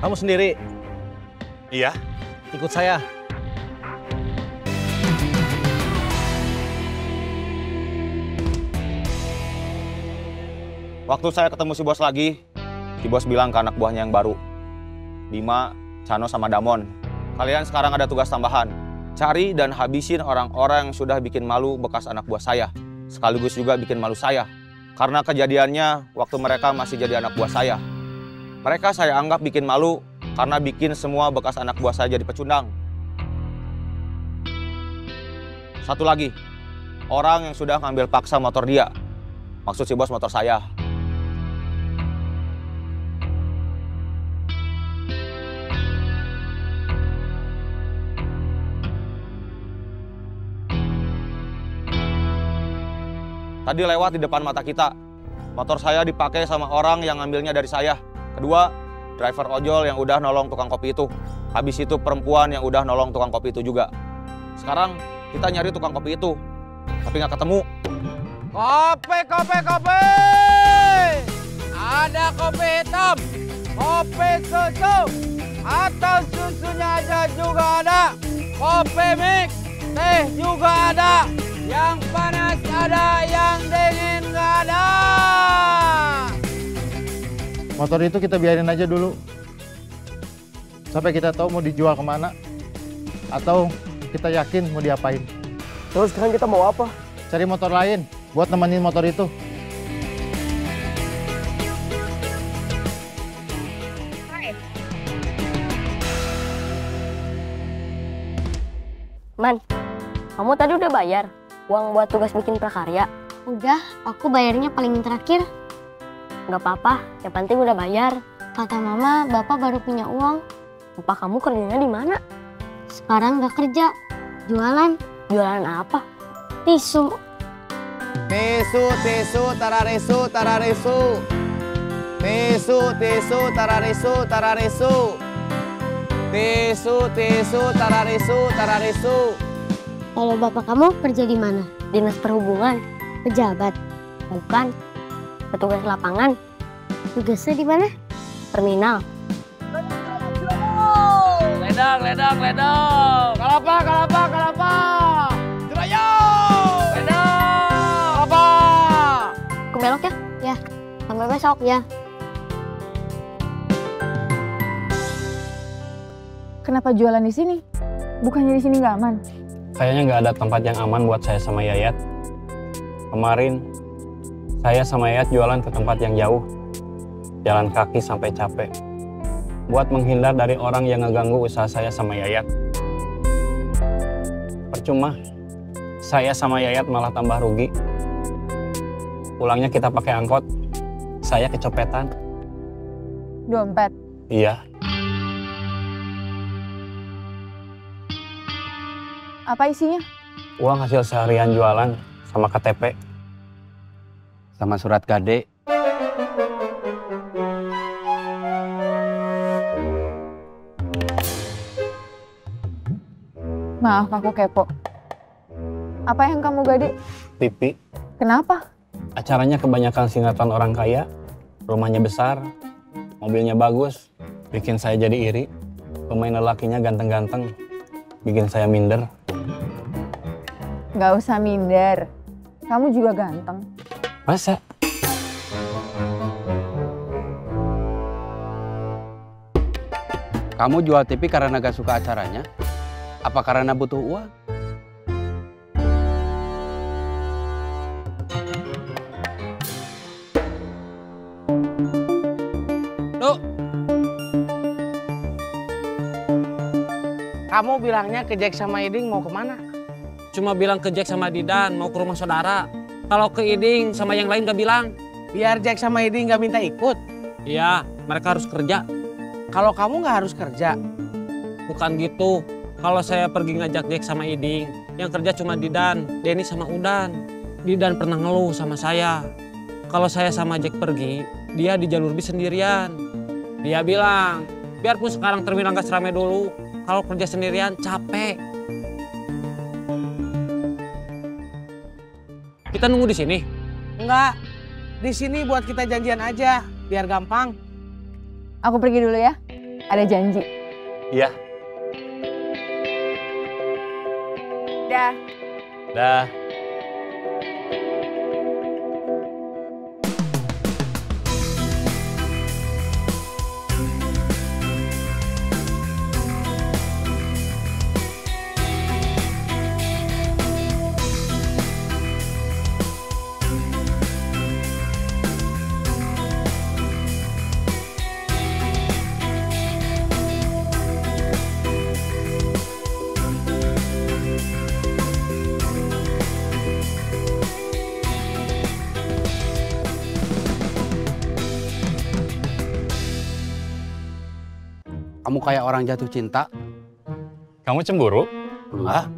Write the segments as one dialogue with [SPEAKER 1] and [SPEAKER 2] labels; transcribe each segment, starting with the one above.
[SPEAKER 1] Kamu sendiri?
[SPEAKER 2] Iya.
[SPEAKER 1] Ikut saya.
[SPEAKER 2] Waktu saya ketemu si bos lagi, si bos bilang ke anak buahnya yang baru, Bima, Cano, sama Damon, kalian sekarang ada tugas tambahan. Cari dan habisin orang-orang yang sudah bikin malu bekas anak buah saya. Sekaligus juga bikin malu saya. Karena kejadiannya waktu mereka masih jadi anak buah saya. Mereka saya anggap bikin malu karena bikin semua bekas anak buah saya jadi pecundang. Satu lagi, orang yang sudah ngambil paksa motor dia. Maksud si bos motor saya. Tadi lewat di depan mata kita. Motor saya dipakai sama orang yang ngambilnya dari saya. Kedua, driver ojol yang udah nolong tukang kopi itu. Habis itu perempuan yang udah nolong tukang kopi itu juga. Sekarang kita nyari tukang kopi itu, tapi nggak ketemu.
[SPEAKER 3] Kopi, kopi, kopi! Ada kopi hitam, kopi susu, atau susunya aja juga ada. Kopi mix, teh juga ada. Yang panas ada, yang dingin nggak ada.
[SPEAKER 4] Motor itu kita biarin aja dulu. Sampai kita tahu mau dijual kemana. Atau kita yakin mau diapain.
[SPEAKER 1] Terus sekarang kita mau apa?
[SPEAKER 4] Cari motor lain buat nemenin motor itu.
[SPEAKER 5] Man, kamu tadi udah bayar uang buat tugas bikin prakarya?
[SPEAKER 6] Udah, aku bayarnya paling terakhir.
[SPEAKER 5] Nggak apa-apa, yang penting udah bayar.
[SPEAKER 6] Kata mama, bapak baru punya uang.
[SPEAKER 5] Bapak kamu kerjanya di mana?
[SPEAKER 6] Sekarang nggak kerja, jualan.
[SPEAKER 5] Jualan apa?
[SPEAKER 6] Tisu.
[SPEAKER 3] Tisu, tisu, tararisu, tararisu. Tisu, tisu, tararisu, tararisu. Tisu, tisu, tararisu, tararisu.
[SPEAKER 6] Kalau bapak kamu kerja di mana?
[SPEAKER 5] Dinas Perhubungan?
[SPEAKER 6] Pejabat.
[SPEAKER 5] Bukan. Petugas lapangan?
[SPEAKER 6] Tugasnya di mana?
[SPEAKER 5] Terminal.
[SPEAKER 3] Ledang, ledang, ledang. Kalapa, kalapa, kalapa. Jurayo. Ledang. Kalapa.
[SPEAKER 5] Aku belok ya?
[SPEAKER 6] Ya.
[SPEAKER 5] Sampai besok ya.
[SPEAKER 7] Kenapa jualan di sini? Bukannya di sini nggak aman?
[SPEAKER 8] Kayaknya nggak ada tempat yang aman buat saya sama Yayat. Kemarin, saya sama Yayat jualan ke tempat yang jauh. Jalan kaki sampai capek. Buat menghindar dari orang yang ngeganggu usaha saya sama Yayat. Percuma, saya sama Yayat malah tambah rugi. Pulangnya kita pakai angkot, saya kecopetan.
[SPEAKER 7] Dompet?
[SPEAKER 8] Iya.
[SPEAKER 7] Apa isinya?
[SPEAKER 8] Uang hasil seharian jualan sama KTP.
[SPEAKER 9] Sama surat KD.
[SPEAKER 7] Maaf, aku kepo. Apa yang kamu gade?
[SPEAKER 8] TV.
[SPEAKER 7] Kenapa?
[SPEAKER 8] Acaranya kebanyakan sinetron orang kaya. Rumahnya besar. Mobilnya bagus. Bikin saya jadi iri. Pemain lelakinya ganteng-ganteng. Bikin saya minder.
[SPEAKER 7] Nggak usah minder. Kamu juga ganteng.
[SPEAKER 8] Masa?
[SPEAKER 9] Kamu jual TV karena gak suka acaranya? Apa karena butuh uang?
[SPEAKER 3] Duh. Kamu bilangnya ke Jack sama Iding mau kemana?
[SPEAKER 10] Cuma bilang ke Jack sama Didan mau ke rumah saudara. Kalau ke Iding sama yang lain gak bilang.
[SPEAKER 3] Biar Jack sama Iding gak minta ikut?
[SPEAKER 10] Iya, mereka harus kerja.
[SPEAKER 3] Kalau kamu gak harus kerja?
[SPEAKER 10] Bukan gitu. Kalau saya pergi ngajak Jack sama Iding, yang kerja cuma Didan, Denny sama Udan. Didan pernah ngeluh sama saya. Kalau saya sama Jack pergi, dia di jalur bis sendirian. Dia bilang, biarpun sekarang terminal gak seramai dulu, kalau kerja sendirian capek. Kita nunggu di sini?
[SPEAKER 3] Enggak, di sini buat kita janjian aja, biar gampang.
[SPEAKER 7] Aku pergi dulu ya. Ada janji.
[SPEAKER 8] Iya.
[SPEAKER 7] Dah.
[SPEAKER 8] Dah.
[SPEAKER 9] Kamu kayak orang jatuh cinta?
[SPEAKER 8] Kamu cemburu?
[SPEAKER 9] Enggak.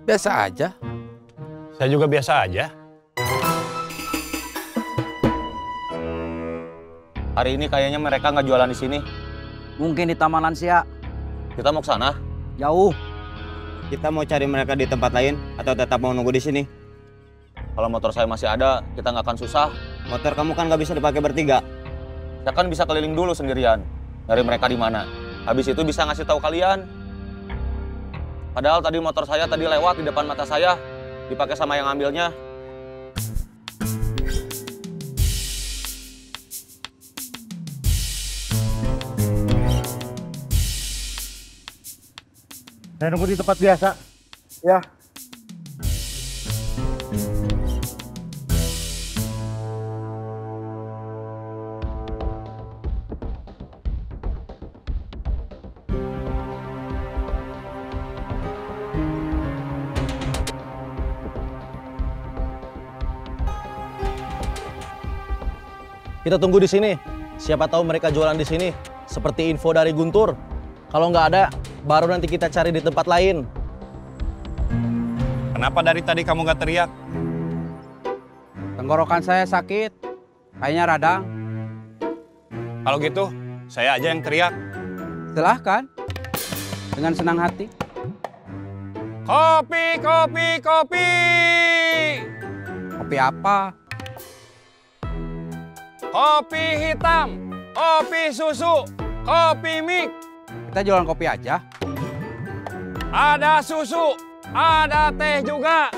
[SPEAKER 9] Biasa aja.
[SPEAKER 8] Saya juga biasa aja.
[SPEAKER 2] Hari ini kayaknya mereka nggak jualan di sini.
[SPEAKER 3] Mungkin di Taman Lansia.
[SPEAKER 2] Kita mau ke sana.
[SPEAKER 3] Jauh.
[SPEAKER 1] Kita mau cari mereka di tempat lain atau tetap mau nunggu di sini?
[SPEAKER 2] Kalau motor saya masih ada, kita nggak akan susah.
[SPEAKER 1] Motor kamu kan nggak bisa dipakai bertiga.
[SPEAKER 2] Saya kan bisa keliling dulu sendirian. Dari mereka di mana. Habis itu bisa ngasih tahu kalian. Padahal tadi motor saya tadi lewat di depan mata saya. Dipakai sama yang ngambilnya.
[SPEAKER 4] Saya nunggu di tempat biasa. Ya.
[SPEAKER 1] Kita tunggu di sini. Siapa tahu mereka jualan di sini. Seperti info dari Guntur. Kalau nggak ada, baru nanti kita cari di tempat lain.
[SPEAKER 8] Kenapa dari tadi kamu gak teriak?
[SPEAKER 9] Tenggorokan saya sakit. Kayaknya radang.
[SPEAKER 8] Kalau gitu, saya aja yang teriak.
[SPEAKER 9] Silahkan. Dengan senang hati.
[SPEAKER 8] Kopi, kopi, kopi!
[SPEAKER 9] Kopi apa?
[SPEAKER 8] Kopi hitam, kopi susu, kopi mik.
[SPEAKER 9] Kita jualan kopi aja.
[SPEAKER 8] Ada susu, ada teh juga.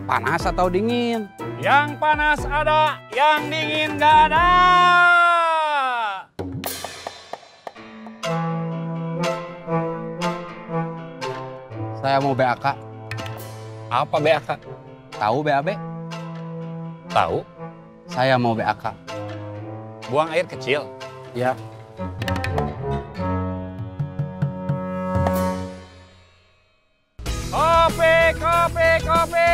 [SPEAKER 9] Panas atau dingin?
[SPEAKER 8] Yang panas ada, yang dingin nggak ada.
[SPEAKER 9] Saya mau BAK.
[SPEAKER 8] Apa BAK?
[SPEAKER 9] Tahu BAB?
[SPEAKER 8] Tahu?
[SPEAKER 9] Saya mau BAK.
[SPEAKER 8] Buang air kecil.
[SPEAKER 9] Ya.
[SPEAKER 8] Kopi, kopi, kopi.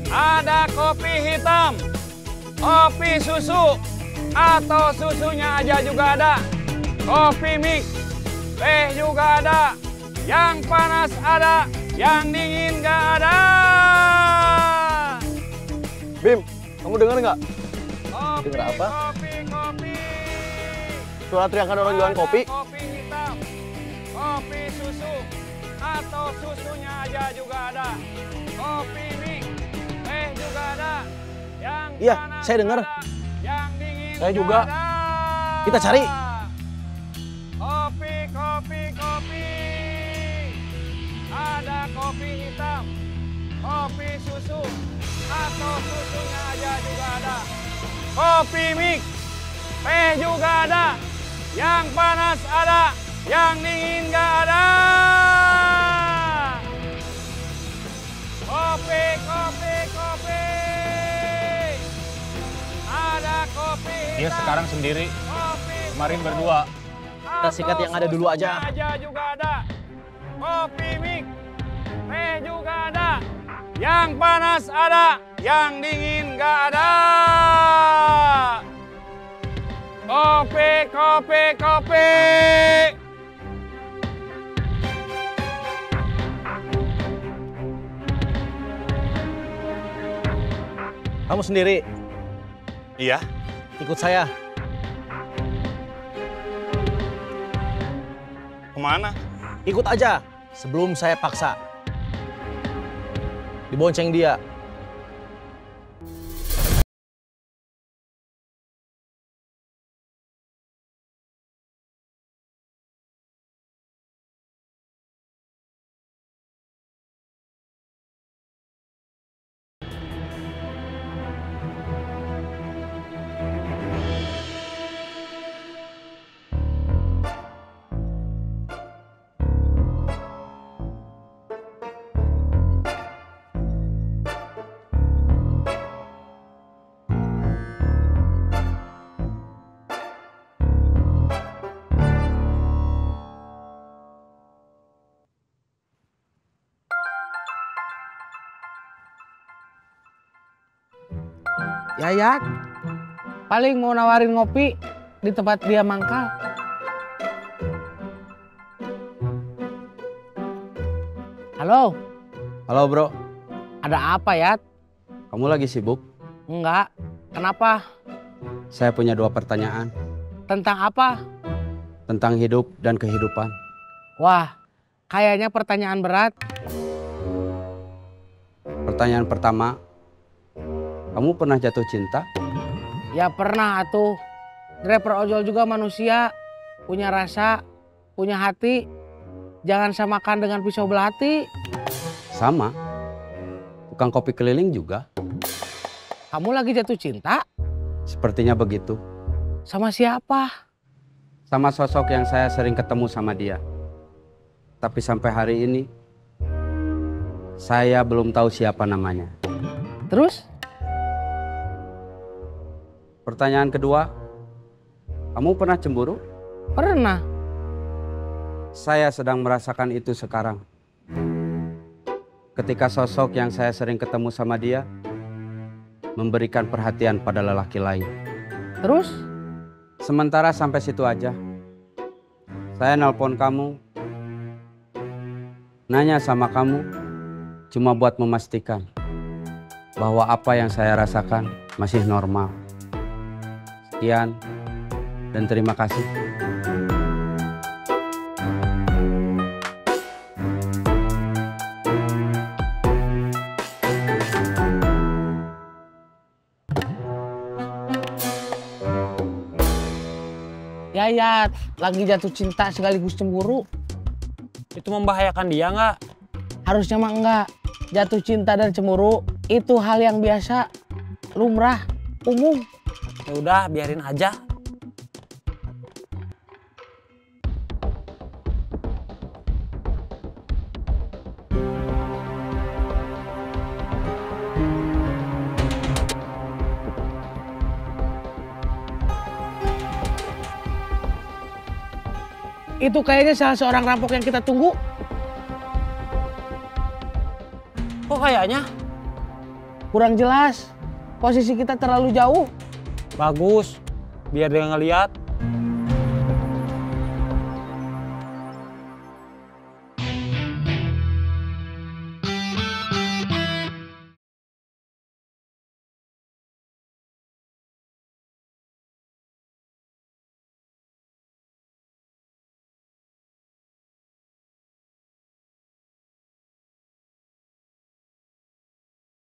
[SPEAKER 8] Ada kopi hitam, kopi susu, atau susunya aja juga ada. Kopi mix, teh juga ada. Yang panas ada, yang dingin nggak ada.
[SPEAKER 1] Bim, kamu dengar nggak?
[SPEAKER 8] Kopi,
[SPEAKER 1] Dengar apa?
[SPEAKER 8] Kopi, kopi.
[SPEAKER 1] Suara teriakan orang jualan kopi.
[SPEAKER 8] Kopi hitam, kopi susu, atau susunya aja juga ada. Kopi mix, teh juga ada. Yang
[SPEAKER 1] Iya,
[SPEAKER 8] panas
[SPEAKER 1] saya dengar.
[SPEAKER 8] ada, yang dingin
[SPEAKER 1] Saya juga.
[SPEAKER 8] ada.
[SPEAKER 1] Kita cari.
[SPEAKER 8] Kopi, kopi, kopi. Ada kopi hitam, kopi susu, atau susunya aja juga ada. Kopi mix, teh juga ada. Yang panas ada, yang dingin nggak ada. Kopi, kopi, kopi. Ada kopi hitam.
[SPEAKER 10] Dia sekarang sendiri,
[SPEAKER 8] Kopi
[SPEAKER 10] kemarin
[SPEAKER 8] susu,
[SPEAKER 10] berdua.
[SPEAKER 1] Kita sikat yang ada dulu aja.
[SPEAKER 8] juga ada. Kopi mix, teh juga ada. Yang panas ada, yang dingin nggak ada. Kopi, kopi, kopi.
[SPEAKER 1] Kamu sendiri.
[SPEAKER 8] Iya.
[SPEAKER 1] Ikut saya.
[SPEAKER 8] Kemana?
[SPEAKER 1] Ikut aja. Sebelum saya paksa. Dibonceng dia.
[SPEAKER 3] Yayat, paling mau nawarin ngopi di tempat dia mangkal. Halo,
[SPEAKER 9] Halo bro,
[SPEAKER 3] ada apa Yat?
[SPEAKER 9] kamu lagi sibuk?
[SPEAKER 3] Enggak, kenapa?
[SPEAKER 9] Saya punya 2 pertanyaan
[SPEAKER 3] Tentang apa?
[SPEAKER 9] tentang hidup dan kehidupan.
[SPEAKER 3] Wah, kayaknya pertanyaan berat.
[SPEAKER 9] Pertanyaan pertama, kamu pernah jatuh cinta?
[SPEAKER 3] Ya pernah atuh. Driver ojol juga manusia, punya rasa, punya hati. Jangan samakan dengan pisau belati.
[SPEAKER 9] Sama. Tukang kopi keliling juga.
[SPEAKER 3] Kamu lagi jatuh cinta?
[SPEAKER 9] Sepertinya begitu.
[SPEAKER 3] Sama siapa?
[SPEAKER 9] Sama sosok yang saya sering ketemu sama dia. Tapi sampai hari ini, saya belum tahu siapa namanya.
[SPEAKER 3] Terus?
[SPEAKER 9] Pertanyaan kedua, kamu pernah cemburu?
[SPEAKER 3] Pernah.
[SPEAKER 9] Saya sedang merasakan itu sekarang. Ketika sosok yang saya sering ketemu sama dia memberikan perhatian pada lelaki lain.
[SPEAKER 3] Terus?
[SPEAKER 9] Sementara sampai situ aja. Saya nelpon kamu, nanya sama kamu, cuma buat memastikan bahwa apa yang saya rasakan masih normal. Sekian dan terima kasih.
[SPEAKER 3] Yayat, lagi jatuh cinta sekaligus cemburu.
[SPEAKER 10] Itu membahayakan dia nggak?
[SPEAKER 3] Harusnya mah enggak. Jatuh cinta dan cemburu itu hal yang biasa, lumrah, umum.
[SPEAKER 10] Ya udah, biarin aja.
[SPEAKER 3] Itu kayaknya salah seorang rampok yang kita tunggu.
[SPEAKER 10] Kok kayaknya?
[SPEAKER 3] Kurang jelas. Posisi kita terlalu jauh.
[SPEAKER 10] Bagus, biar dia ngeliat.